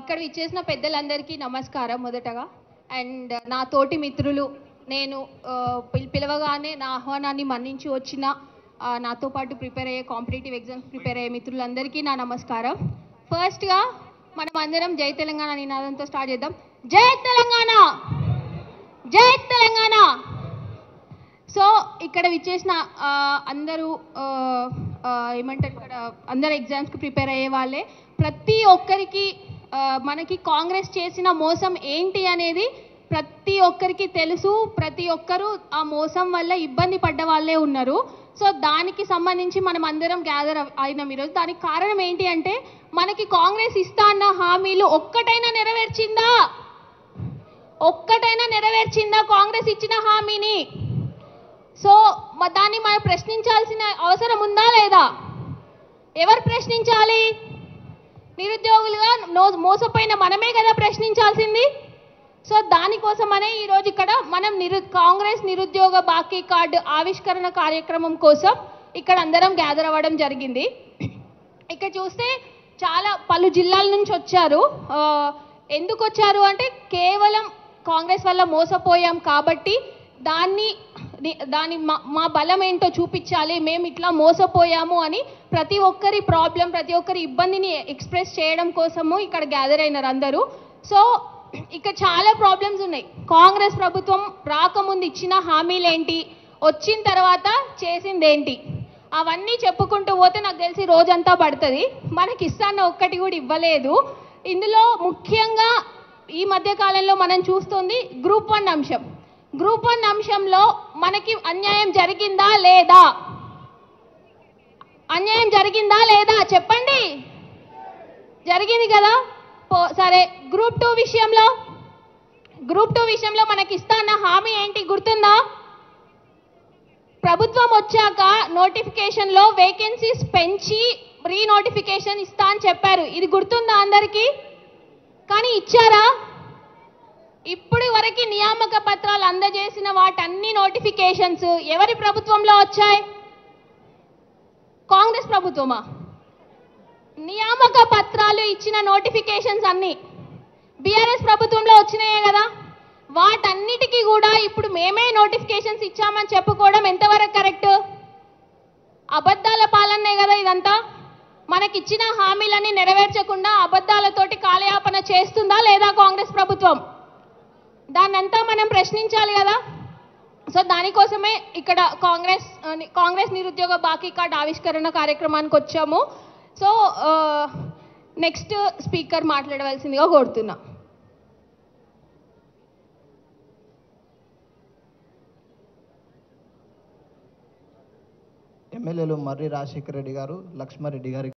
ఇక్కడ ఇచ్చేసిన పెద్దలందరికీ నమస్కారం మొదటగా. అండ్ నా తోటి మిత్రులు, నేను పిలవగానే నా ఆహ్వానాన్ని మన్నించి వచ్చిన నాతో పాటు ప్రిపేర్ అయ్యే కాంపిటేటివ్ ఎగ్జామ్స్ ప్రిపేర్ అయ్యే మిత్రులందరికీ నా నమస్కారం. ఫస్ట్గా మనం అందరం జై తెలంగాణ నినాదంతో స్టార్ట్ చేద్దాం. జై తెలంగాణ, జై తెలంగాణ. సో ఇక్కడ విచ్చేసిన అందరూ ఏమంటారు, ఇక్కడ అందరు ఎగ్జామ్స్కి ప్రిపేర్ అయ్యే వాళ్ళే. ప్రతి ఒక్కరికి మనకి కాంగ్రెస్ చేసిన మోసం ఏంటి అనేది ప్రతి ఒక్కరికి తెలుసు. ప్రతి ఒక్కరూ ఆ మోసం వల్ల ఇబ్బంది పడ్డ వాళ్ళే ఉన్నారు. సో దానికి సంబంధించి మనం అందరం గ్యాదర్ అయినాం ఈరోజు. దానికి కారణం ఏంటి అంటే, మనకి కాంగ్రెస్ ఇస్తా అన్న హామీలు ఒక్కటైనా నెరవేర్చిందా కాంగ్రెస్ ఇచ్చిన హామీని? సో దాన్ని మనం ప్రశ్నించాల్సిన అవసరం ఉందా లేదా? ఎవరు ప్రశ్నించాలి? నిరుద్యోగులుగా మోసపోయిన మనమే కదా ప్రశ్నించాల్సింది. సో దానికోసమనే ఈరోజు ఇక్కడ మనం కాంగ్రెస్ నిరుద్యోగ బాకీ కార్డు ఆవిష్కరణ కార్యక్రమం కోసం ఇక్కడ అందరం గ్యాదర్ అవ్వడం జరిగింది. ఇక్కడ చూస్తే చాలా పలు జిల్లాల నుంచి వచ్చారు. ఎందుకు వచ్చారు అంటే, కేవలం కాంగ్రెస్ వల్ల మోసపోయాం కాబట్టి దాని మా బలం ఏంటో చూపించాలి, మేము ఇట్లా మోసపోయాము అని ప్రతి ఒక్కరి ప్రాబ్లం, ప్రతి ఒక్కరి ఇబ్బందిని ఎక్స్ప్రెస్ చేయడం కోసము ఇక్కడ గ్యాదర్ అయినారు అందరూ. సో ఇక్కడ చాలా ప్రాబ్లమ్స్ ఉన్నాయి. కాంగ్రెస్ ప్రభుత్వం రాకముందు ఇచ్చిన హామీలేంటి, వచ్చిన తర్వాత చేసిందేంటి, అవన్నీ చెప్పుకుంటూ పోతే నాకు తెలిసి రోజంతా పడుతుంది. మనకి ఇస్తాన్న ఒక్కటి కూడా ఇవ్వలేదు. ఇందులో ముఖ్యంగా ఈ మధ్య కాలంలో మనం చూస్తుంది గ్రూప్ 1 అంశం. గ్రూప్ 1 అంశంలో మనకి అన్యాయం జరిగిందా లేదా? అన్యాయం జరిగిందా లేదా చెప్పండి. జరిగింది కదా. సరే, గ్రూప్ 2 విషయంలో మనకి ఇస్తా అన్న హామీ ఏంటి గుర్తుందా? ప్రభుత్వం వచ్చాక నోటిఫికేషన్లో వేకెన్సీస్ పెంచి రీనోటిఫికేషన్ ఇస్తా అని చెప్పారు. ఇది గుర్తుందా అందరికీ? కానీ ఇచ్చారా? ఇప్పటి వరకు నియామక పత్రాలు అందజేసిన వాటన్ని నోటిఫికేషన్స్ ఎవరి ప్రభుత్వంలో వచ్చాయి? కాంగ్రెస్ ప్రభుత్వమా? నియామక పత్రాలు ఇచ్చిన నోటిఫికేషన్స్ అన్ని బీఆర్ఎస్ ప్రభుత్వంలో వచ్చినాయే కదా. వాటన్నిటికీ కూడా ఇప్పుడు మేమే నోటిఫికేషన్స్ ఇచ్చామని చెప్పుకోవడం ఎంతవరకు కరెక్ట్? అబద్ధాల పాలనే కదా ఇదంతా. మనకిచ్చిన హామీలన్నీ నెరవేర్చకుండా అబద్ధాలతోటి కాలయాపన చేస్తుందా లేదా కాంగ్రెస్ ప్రభుత్వం? దాన్నంతా మనం ప్రశ్నించాలి కదా. సో దానికోసమే ఇక్కడ కాంగ్రెస్ నిరుద్యోగ బాకీ కార్డు ఆవిష్కరణ కార్యక్రమానికి వచ్చాము. సో నెక్స్ట్ స్పీకర్ మాట్లాడవలసిందిగా కోరుతున్నా. ఎమ్మెల్యేలు మర్రి రాజశేఖర రెడ్డి గారు, లక్ష్మారెడ్డి గారు